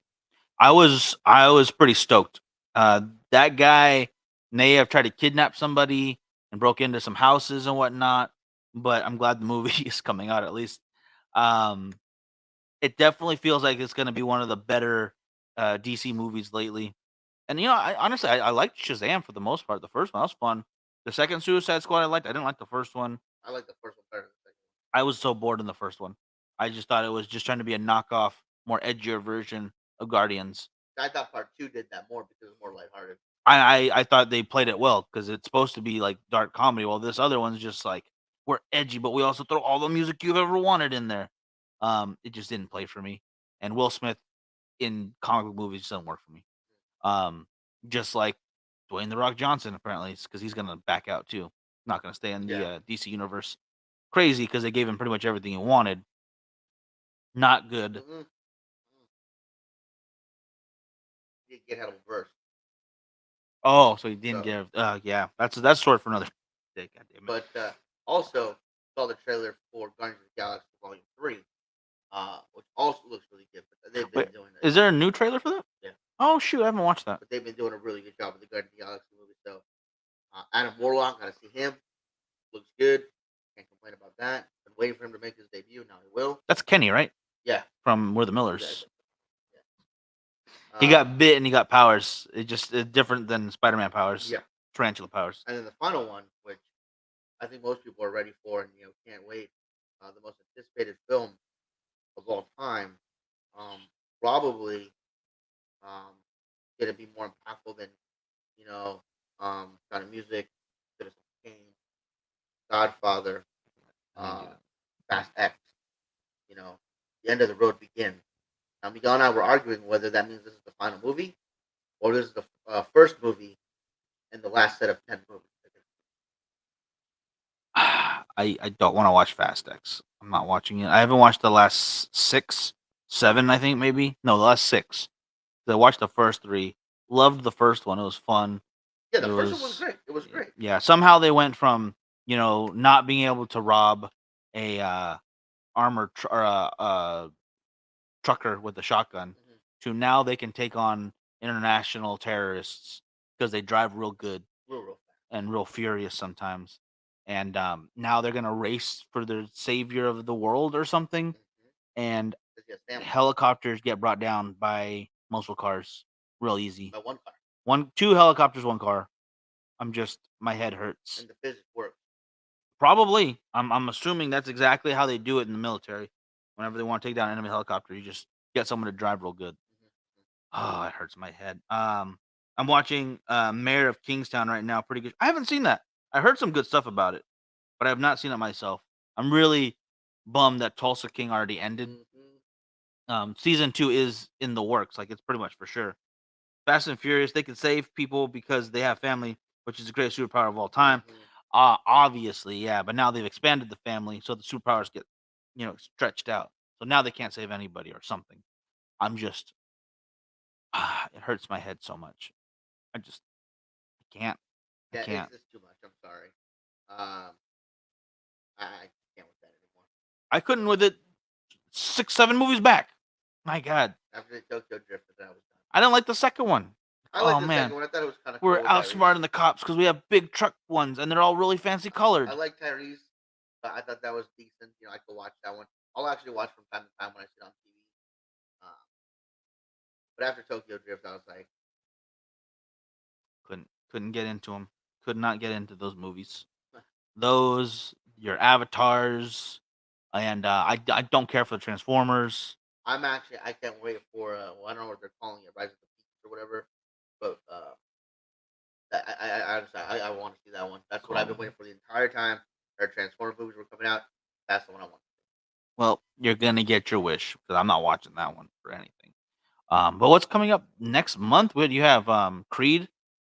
I was pretty stoked. Uh, that guy may have tried to kidnap somebody and broke into some houses and whatnot, but I'm glad the movie is coming out at least. Um, it definitely feels like it's going to be one of the better DC movies lately. And I honestly I liked Shazam for the most part. The first one that was fun. The second Suicide Squad I liked. I didn't like the first one. I like the first one better than the second I was so bored in the first one. I just thought it was just trying to be a knockoff, more edgier version of Guardians. one. I thought part two did that more because it was more lighthearted. I thought they played it well because it's supposed to be like dark comedy. Well, this other one's just like we're edgy, but we also throw all the music you've ever wanted in there. It just didn't play for me. And Will Smith in comic book movies doesn't work for me. Um, just like Dwayne the Rock Johnson, apparently, because he's gonna back out too. Not gonna stay in the Yeah. DC universe. Crazy because they gave him pretty much everything he wanted. Not good. Mm-hmm. He did get hell of a verse. Oh, so he didn't So, give. Yeah, that's sort for another day. God damn it. but also saw the trailer for Guardians of the Galaxy Volume 3, which also looks really good. But they've Wait, been doing is there a new trailer for that? yeah, Oh shoot, I haven't watched that. but they've been doing a really good job with the Guardians of the Galaxy movie. So Adam Warlock, got to see him. Looks good. Can't complain about that. Been waiting for him to make his debut. Now he will. That's Kenny, right? Yeah, From We're the Millers. exactly. Yeah. He got bit and he got powers. It just it's different than Spider-Man powers. Yeah. tarantula powers. And then the final one, which I think most people are ready for and can't wait, the most anticipated film of all time, um, probably um, going to be more impactful than you know, Sound of Music, Citizen Kane, Godfather, I didn't do uh, that. Fast X. You know, the end of the road begins. Now, Miguel and I were arguing whether that means this is the final movie or this is the first movie in the last set of 10 movies. I don't want to watch Fast X. I'm not watching it. I haven't watched the last 6, 7, I think maybe. No, the last 6. I watched the first 3. Loved the first one. It was fun. Yeah, It the first one was was great. It was great. yeah. Somehow they went from not being able to rob a armored or a trucker with a shotgun Hmm. to now they can take on international terrorists because they drive real good Real fast. and real furious sometimes. And now they're gonna race for the savior of the world or something. Hmm. And Because he has family. helicopters get brought down by muscle cars real easy. By one car. 2 helicopters, 1 car. My head hurts. And the physics works. Probably. I'm assuming that's exactly how they do it in the military. Whenever they want to take down an enemy helicopter, you just get someone to drive real good. Hmm. Oh, it hurts my head. I'm watching Mayor of Kingstown right now. Pretty good. I haven't seen that. I heard some good stuff about it, but I have not seen it myself. I'm really bummed that Tulsa King already ended. Hmm. Season 2 is in the works. Like it's pretty much for sure. Fast and Furious, they can save people because they have family, which is the greatest superpower of all time. Hmm. Obviously, yeah, but now they've expanded the family, so the superpowers get, stretched out. So now they can't save anybody or something. I'm just, it hurts my head so much. I just, I can't, I Yeah, can't. it's too much. I'm sorry. Um, I can't with that anymore. I couldn't with it 6, 7 movies back. My God, After the Tokyo Drift, I was done. I didn't like the second one. I liked Oh the second man, one. I thought it was kind of we're cool with Tyrese. outsmarting the cops because we have big truck ones and they're all really fancy I colored. like Tyrese, but I thought that was decent. I could watch that one. I'll actually watch from time to time when I see it on TV. Um, but after Tokyo Drift, I was like, Couldn't get into them. Could not get into those movies. Those, your avatars, and I don't care for the Transformers. I can't wait for well, I don't know what they're calling it, Rise of the Beasts or whatever. But I honestly, I want to see that one. That's what I've been Call- waiting for the entire time. Our Transformer movies were coming out. That's the one I want. Well, you're gonna get your wish because I'm not watching that one for anything. But what's coming up next month? What you have? Creed,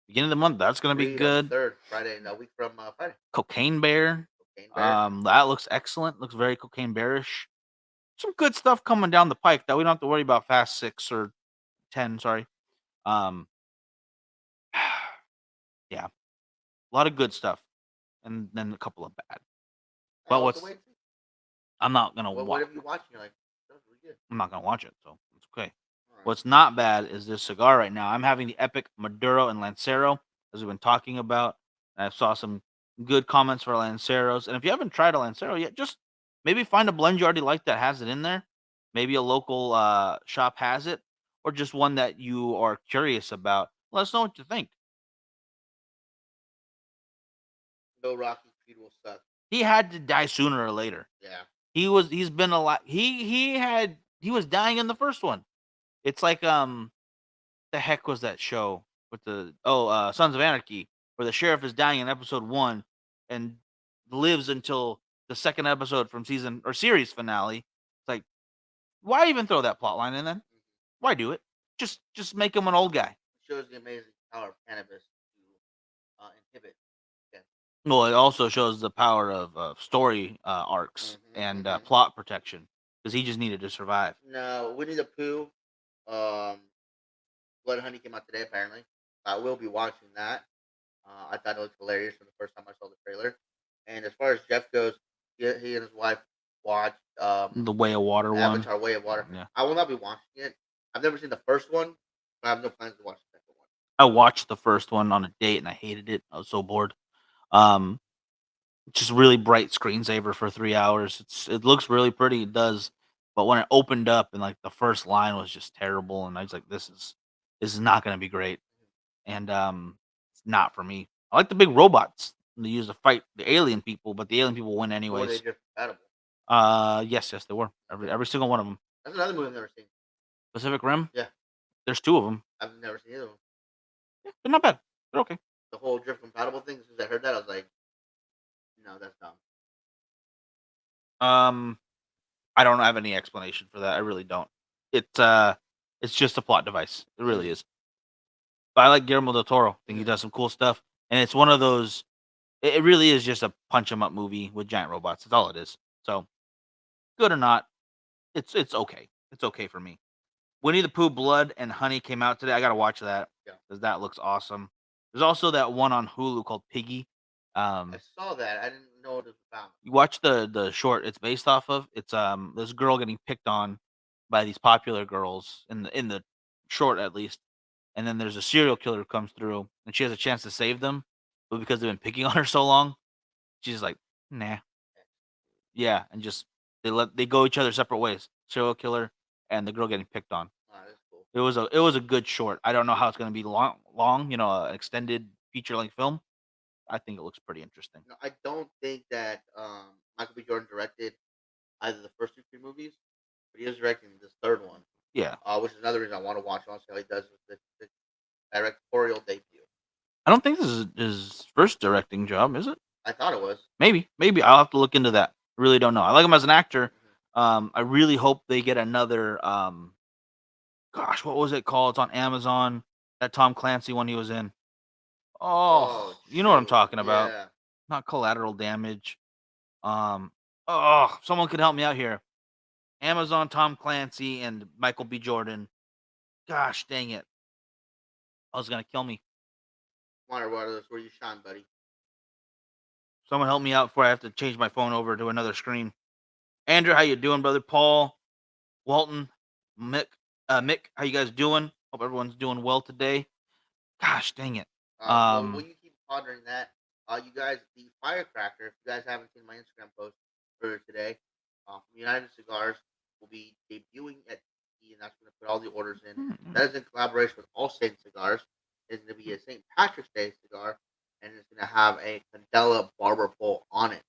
beginning of the month. That's gonna be Creed on the good. third Friday, a week from Friday. Cocaine Bear. Cocaine Bear. That looks excellent. Looks very Cocaine Bearish. Some good stuff coming down the pike that we don't have to worry about. Fast 6 or 10. Sorry. Um, yeah, a lot of good stuff, and then a couple of bad. I But also wait. I'm not gonna What watch. have you watching? You're like, that was really good. I'm not gonna watch it, so it's okay. All right. What's not bad is this cigar right now. I'm having the Epic Maduro and Lancero, as we've been talking about. I saw some good comments for Lanceros, and if you haven't tried a Lancero yet, just maybe find a blend you already like that has it in there. Maybe a local shop has it, or just one that you are curious about. Let us know what you think. No Rocky Creed will suck. He had to die sooner or later. Yeah. He's been alive. He was dying in the first one. It's like the heck was that show with the Sons of Anarchy where the sheriff is dying in episode 1 and lives until the second episode from season or series finale. It's like, why even throw that plot line in then? Mhm. Why do it? Just make him an old guy. Shows the amazing power of cannabis to inhibit. Yeah. Well, it also shows the power of story arcs and Hmm. plot protection because he just needed to survive. No, Winnie the Pooh. Um, Blood Honey came out today. Apparently, I will be watching that. I thought it looked hilarious from the first time I saw the trailer. And as far as Jeff goes, he and his wife watched The Way of Water one. Avatar: Way of Water. Yeah. I will not be watching it. I've never seen the first one, but I have no plans to watch the second one. I watched the first one on a date and I hated it. I was so bored. Um, just really bright screensaver for 3 hours. It looks really pretty. It does, but when it opened up and like the first line was just terrible, and I was like, this is not going to be great, and it's not for me. I like the big robots they use to fight the alien people, but the alien people win Or were they anyways. just compatible? Yes, they were. Every Okay. every single one of them. That's another movie I've never seen. Pacific Rim. Yeah, There's two of them. I've never seen either one. Yeah, they're not bad. They're okay. The whole drift compatible thing. As soon as I heard that, I was like, no, that's dumb. Um, I don't have any explanation for that. I really don't. It's it's just a plot device. It really Mm, is. But I like Guillermo del Toro. I think he mm. does some cool stuff, and it's one of those. It really is just a punch 'em up movie with giant robots. That's all it is. So good or not, it's okay. It's okay for me. Winnie the Pooh Blood and Honey came out today. I gotta watch that Yeah, because that looks awesome. There's also that one on Hulu called Piggy. I Um, saw that. I didn't know what it was about. you watch the short it's based off of. It's this girl getting picked on by these popular girls in the short at least, and then there's a serial killer who comes through and she has a chance to save them, but because they've been picking on her so long, she's like, nah, yeah, and just they go each other separate ways. Serial killer and the girl getting picked on. Oh, that's cool. It was a good short. I don't know how it's gonna be long, an extended feature length film. I think it looks pretty interesting. No, I don't think that Michael B. Jordan directed either the first two, three movies, but he is directing this third one, Yeah. which is another reason I want to watch. I want to see how he does with the directorial debut. I don't think this is his first directing job, is it? I thought it was. Maybe I'll have to look into that. I really don't know. I like him as an actor. Mhm. I really hope they get another. Gosh, what was it called? It's on Amazon. That Tom Clancy one he was in. Oh, Oh you know what I'm shoot! talking about. Yeah. Not Collateral Damage. Um, oh, someone could help me out here. Amazon, Tom Clancy, and Michael B. Jordan. Gosh dang it! I was gonna kill me. Water, water. That's where you shine, buddy. Someone help me out before I have to change my phone over to another screen. Andrew, how you doing, brother? Paul, Walton, Mick, Mick, how you guys doing? Hope everyone's doing well today. Gosh dang it. Well, you keep pondering that. You guys, the firecracker. If you guys haven't seen my Instagram post earlier today, from United Cigars will be debuting at TPE, and that's going to put all the orders in. Hmm, That is in collaboration with All Saints Cigars. It's going to be a St. Patrick's Day cigar, and it's going to have a Candela barber pole on it,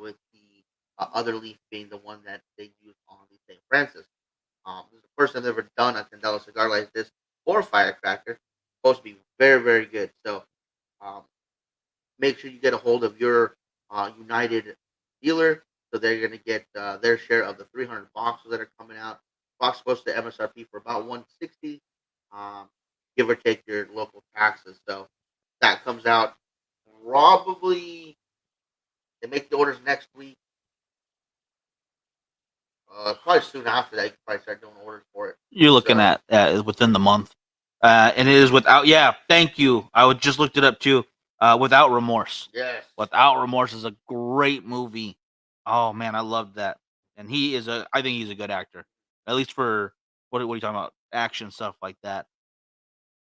with the other leaf being the one that they use on the St. Francis. This is the first time they've ever done a Candela cigar like this or firecracker. Supposed to be very, very good. So um, make sure you get a hold of your United dealer, so they're going to get their share of the 300 boxes that are coming out. Box supposed to MSRP for about 160, um, give or take your local taxes. So that comes out probably. They make the orders next week. Probably soon after that, you can probably start doing orders for it. you're looking So at within the month, and it is without. Yeah, thank you. I would just looked it up too. Without remorse. yes, Without remorse is a great movie. Oh man, I loved that. And he is a. I think he's a good actor. At least for what are you talking about? Action stuff like that.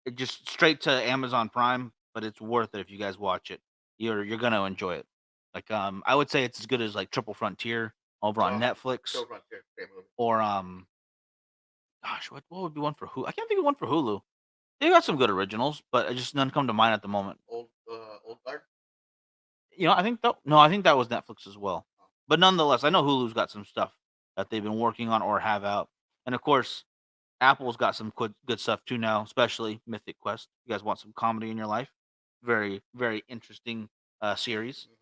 It just straight to Amazon Prime, but it's worth it if you guys watch it. You're gonna enjoy it. Like I would say it's as good as like Triple Frontier over on Netflix Show Frontier, great movie. or gosh, what would be one for Hulu? I can't think of one for Hulu. They got some good originals, but just none come to mind at the moment. Old guard. I think that was Netflix as well. But nonetheless, I know Hulu's got some stuff that they've been working on or have out, and of course, Apple's got some good stuff too now, especially Mythic Quest. You guys want some comedy in your life? Very very interesting series. Mhm.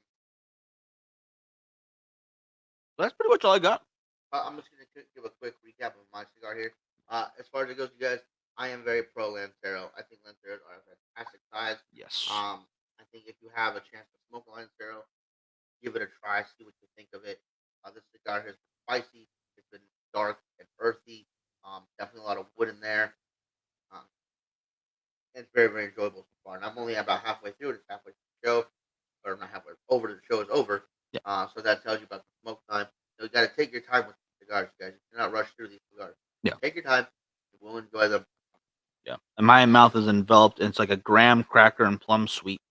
But that's pretty much all I got. I'm just gonna give a quick recap of my cigar here. As far as it goes, you guys, I am very pro Lancero. I think Lanceros are a fantastic size. Yes. I think if you have a chance to smoke a Lancero, give it a try, see what you think of it. This cigar has been spicy. It's been dark and earthy. Definitely a lot of wood in there. Um, and it's very, very enjoyable so far. And I'm only about halfway through it. It's halfway through the show, or not halfway over. The show is over. Yeah. So that tells you about the smoke time. So you got to take your time with cigars, you guys. You cannot rush through these cigars. Yeah. Take your time. You will enjoy them. Yeah. And my mouth is enveloped. And it's like a graham cracker and plum sweet.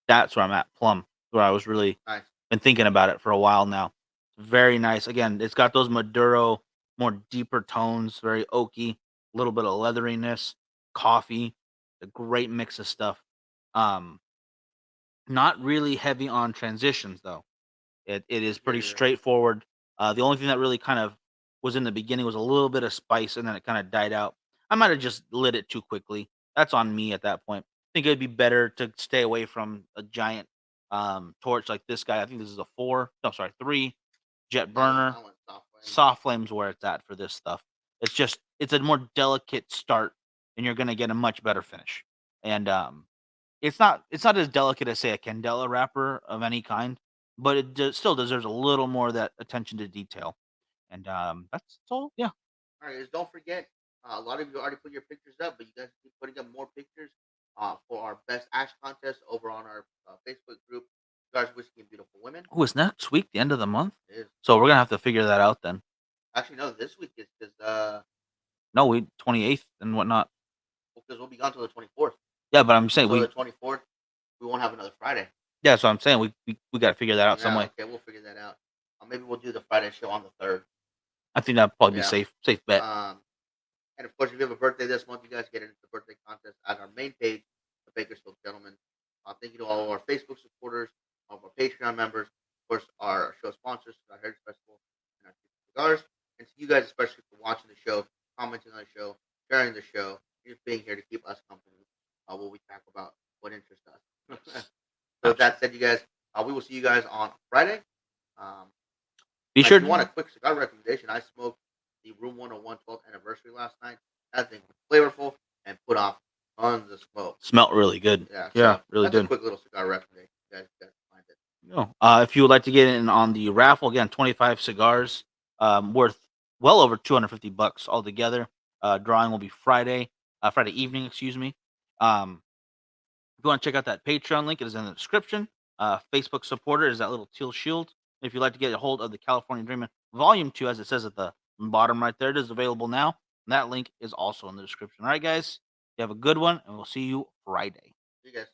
That's where I'm at. Plum. Where I was really Nice. been thinking about it for a while now. Very nice. Again, it's got those Maduro, more deeper tones, very oaky, a little bit of leatheriness, coffee, a great mix of stuff. Um, Not really heavy on transitions though. It is Yeah, pretty yeah. straightforward. The only thing that really kind of was in the beginning was a little bit of spice, and then it kind of died out. I might have just lit it too quickly. That's on me at that point. I think it'd be better to stay away from a giant torch like this guy. I think this is a four. No, sorry, three jet Yeah, burner. I went soft flame. Soft flames where it's at for this stuff. It's a more delicate start, and you're gonna get a much better finish. And it's not as delicate as, say, a Candela wrapper of any kind, but still deserves a little more of that attention to detail. And, that's all yeah. All right, guys, don't forget. A lot of you already put your pictures up, but you guys keep putting up more pictures for our best ash contest over on our Facebook group, Cigars, Whiskey, and Beautiful Women. Ooh, is next week the end of the month? It is So we're gonna have to figure that out then. actually no, this week is No, 28th and whatnot. because we'll be gone till the 24th. Yeah, but I'm saying So the we 24th, we won't have another Friday. yeah, so I'm saying we gotta figure that out some Yeah, way. okay, we'll figure that out. Maybe we'll do the Friday show on the 3rd. I think that'd probably be Yeah. safe bet. And of course, if you have a birthday this month, you guys get into the birthday contest at our main page, the Bakersfield Gentlemen. Thank you to all of our Facebook supporters, all of our Patreon members, of course, our show sponsors, our Heritage Festival, and our Cigars, and to you guys especially for watching the show, commenting on the show, sharing the show, just being here to keep us company while we talk about what interests us. So with Absolutely. that said, you guys, we will see you guys on Friday. Um, Be if sure you want a to quick cigar recommendation, I smoked the Room 101 12th anniversary last night. That thing was flavorful and put off tons of smoke. smelt really good. Yeah, Yeah, so really that's a did. quick little cigar recommendation. You guys find it. No. If you would like to get in on the raffle, again, 25 cigars, worth well over 250 bucks altogether. Drawing will be Friday evening, excuse me. If you want to check out that Patreon link, it is in the description. Facebook supporter is that little teal shield. If you'd like to get a hold of the California Dreamin' Volume 2, as it says at the bottom right there, it is available now. And that link is also in the description. All right, guys, you have a good one, and we'll see you Friday. You guys.